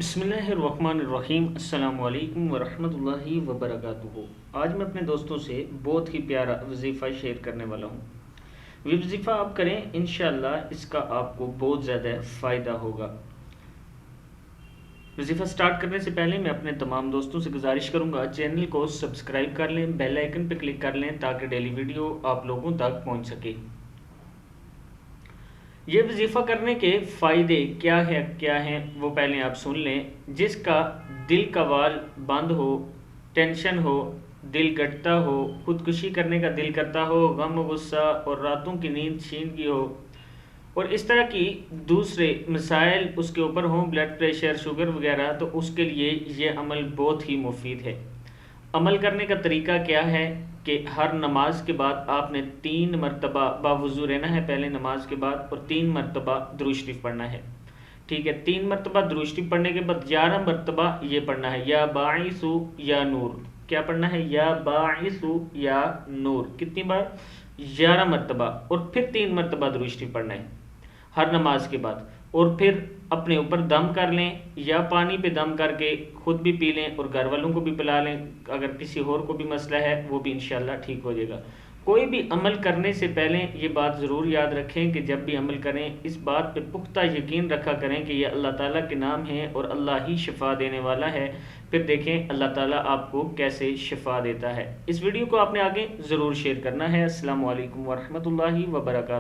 बिस्मिल्लाहिर्रहमानिर्रहीम। अस्सलामु अलैकुम वरहमतुल्लाहि वबरकातुहू। आज मैं अपने दोस्तों से बहुत ही प्यारा वजीफ़ा शेयर करने वाला हूँ। ये वजीफ़ा आप करें, इंशाअल्लाह इसका आपको बहुत ज़्यादा फ़ायदा होगा। वजीफ़ा स्टार्ट करने से पहले मैं अपने तमाम दोस्तों से गुजारिश करूँगा, चैनल को सब्सक्राइब कर लें, बेल आइकन पर क्लिक कर लें ताकि डेली वीडियो आप लोगों तक पहुँच सके। ये वजीफ़ा करने के फ़ायदे क्या हैं वो पहले आप सुन लें। जिसका दिल का वाल बंद हो, टेंशन हो, दिल कटता हो, ख़ुदकुशी करने का दिल करता हो, गम गुस्सा और रातों की नींद छीन की हो और इस तरह की दूसरे मसाइल उसके ऊपर हों, ब्लड प्रेशर, शुगर वगैरह, तो उसके लिए ये अमल बहुत ही मुफीद है। अमल करने का तरीका क्या है कि हर नमाज के बाद आपने 3 मरतबा बावुज़ू रहना है पहले नमाज के बाद, और 3 मरतबा दुरूद शरीफ पढ़ना है। ठीक है, 3 मरतबा दुरूद शरीफ पढ़ने के बाद 11 मरतबा ये पढ़ना है, या बाइसु या नूर। क्या पढ़ना है? या बाइसु या नूर। कितनी बार? 11 मरतबा। और फिर 3 मरतबा दुरूद शरीफ पढ़ना है हर नमाज के बाद। और फिर अपने ऊपर दम कर लें, या पानी पे दम करके खुद भी पी लें और घर वालों को भी पिला लें। अगर किसी और को भी मसला है वो भी इंशाल्लाह ठीक हो जाएगा। कोई भी अमल करने से पहले ये बात ज़रूर याद रखें कि जब भी अमल करें इस बात पे पुख्ता यकीन रखा करें कि ये अल्लाह ताला के नाम है और अल्लाह ही शिफा देने वाला है। फिर देखें अल्लाह ताला आपको कैसे शिफा देता है। इस वीडियो को आपने आगे ज़रूर शेयर करना है। अस्सलामु अलैकुम वरहमतुल्लाहि वबरकातुहू।